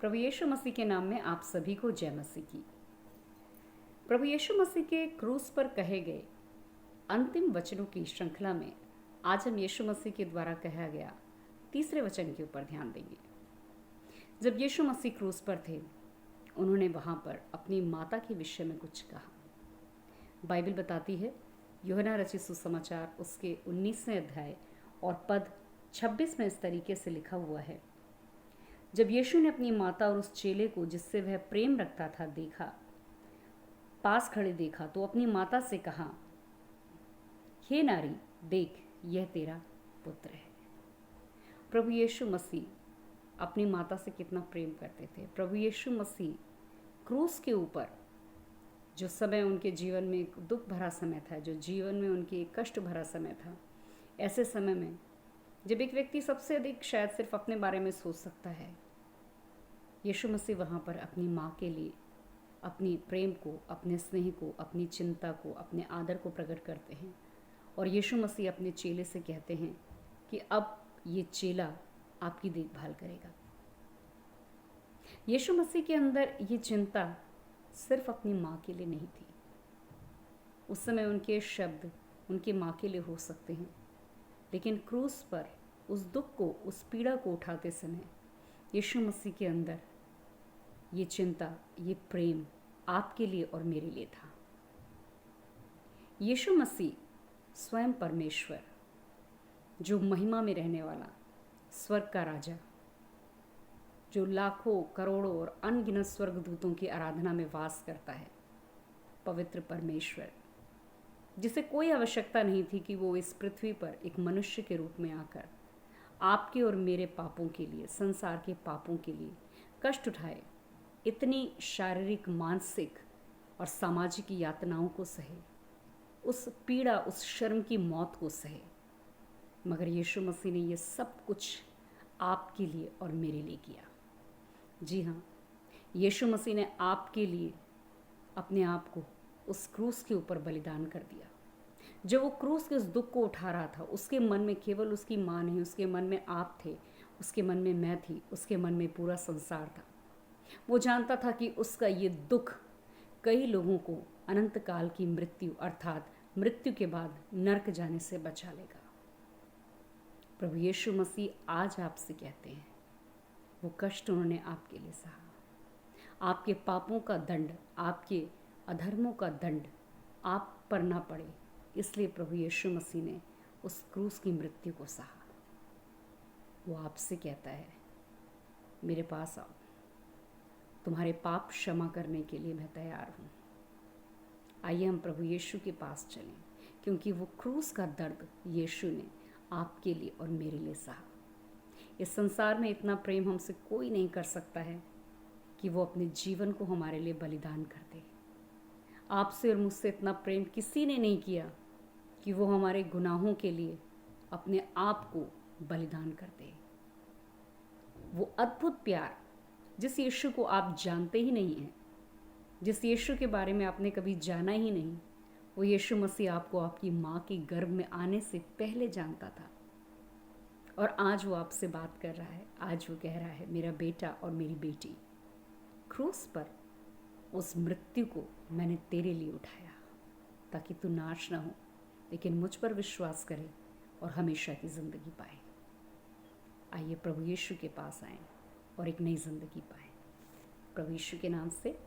प्रभु यीशु मसीह के नाम में आप सभी को जय मसीह की। प्रभु यीशु मसीह के क्रूस पर कहे गए अंतिम वचनों की श्रृंखला में आज हम यीशु मसीह के द्वारा कहा गया तीसरे वचन के ऊपर ध्यान देंगे। जब यीशु मसीह क्रूस पर थे, उन्होंने वहाँ पर अपनी माता के विषय में कुछ कहा। बाइबल बताती है, यूहन्ना रचित सुसमाचार उसके 19वें अध्याय और पद 26 में इस तरीके से लिखा हुआ है। जब यीशु ने अपनी माता और उस चेले को जिससे वह प्रेम रखता था पास खड़े देखा, तो अपनी माता से कहा, हे नारी, देख, यह तेरा पुत्र है। प्रभु यीशु मसीह अपनी माता से कितना प्रेम करते थे। प्रभु यीशु मसीह क्रूस के ऊपर जो समय उनके जीवन में एक दुख भरा समय था, जो जीवन में उनके एक कष्ट भरा समय था, ऐसे समय में जब एक व्यक्ति सबसे अधिक शायद सिर्फ अपने बारे में सोच सकता है, यीशु मसीह वहाँ पर अपनी माँ के लिए अपनी प्रेम को, अपने स्नेह को, अपनी चिंता को, अपने आदर को प्रकट करते हैं। और यीशु मसीह अपने चेले से कहते हैं कि अब ये चेला आपकी देखभाल करेगा। यीशु मसीह के अंदर ये चिंता सिर्फ अपनी माँ के लिए नहीं थी। उस समय उनके शब्द उनकी माँ के लिए हो सकते हैं, लेकिन क्रूस पर उस दुख को, उस पीड़ा को उठाते समय यीशु मसीह के अंदर ये चिंता, ये प्रेम आपके लिए और मेरे लिए था। यीशु मसीह स्वयं परमेश्वर, जो महिमा में रहने वाला, स्वर्ग का राजा, जो लाखों करोड़ों और अनगिनत स्वर्गदूतों की आराधना में वास करता है, पवित्र परमेश्वर, जिसे कोई आवश्यकता नहीं थी कि वो इस पृथ्वी पर एक मनुष्य के रूप में आकर आपके और मेरे पापों के लिए, संसार के पापों के लिए कष्ट उठाए, इतनी शारीरिक, मानसिक और सामाजिक यातनाओं को सहे, उस पीड़ा, उस शर्म की मौत को सहे, मगर यीशु मसीह ने ये सब कुछ आपके लिए और मेरे लिए किया। जी हाँ, यीशु मसीह ने आपके लिए अपने आप को उस क्रूस के ऊपर बलिदान कर दिया। जब वो क्रूस के उस दुख को उठा रहा था, उसके मन में केवल उसकी माँ नहीं, उसके मन में आप थे, उसके मन में मैं थी, उसके मन में पूरा संसार था। वो जानता था कि उसका ये दुख कई लोगों को अनंत काल की मृत्यु, अर्थात मृत्यु के बाद नरक जाने से बचा लेगा। प्रभु यीशु मसीह आज आपसे कहते हैं, वो कष्ट उन्होंने आपके लिए सहा। आपके पापों का दंड, आपके अधर्मों का दंड आप पर ना पड़े, इसलिए प्रभु यीशु मसीह ने उस क्रूस की मृत्यु को सहा। वो आपसे कहता है, मेरे पास आओ, तुम्हारे पाप क्षमा करने के लिए मैं तैयार हूँ। आइए हम प्रभु यीशु के पास चलें, क्योंकि वो क्रूस का दर्द यीशु ने आपके लिए और मेरे लिए सहा। इस संसार में इतना प्रेम हमसे कोई नहीं कर सकता है कि वो अपने जीवन को हमारे लिए बलिदान कर दे। आपसे और मुझसे इतना प्रेम किसी ने नहीं किया कि वो हमारे गुनाहों के लिए अपने आप को बलिदान कर दे। वो अद्भुत प्यार, जिस यीशु को आप जानते ही नहीं हैं, जिस यीशु के बारे में आपने कभी जाना ही नहीं, वो यीशु मसीह आपको आपकी माँ के गर्भ में आने से पहले जानता था। और आज वो आपसे बात कर रहा है, आज वो कह रहा है, मेरा बेटा और मेरी बेटी, क्रूस पर उस मृत्यु को मैंने तेरे लिए उठाया ताकि तू नाश ना हो, लेकिन मुझ पर विश्वास करे और हमेशा की ज़िंदगी पाए। आइए प्रभु यीशु के पास आएं और एक नई ज़िंदगी पाएं। प्रभु यीशु के नाम से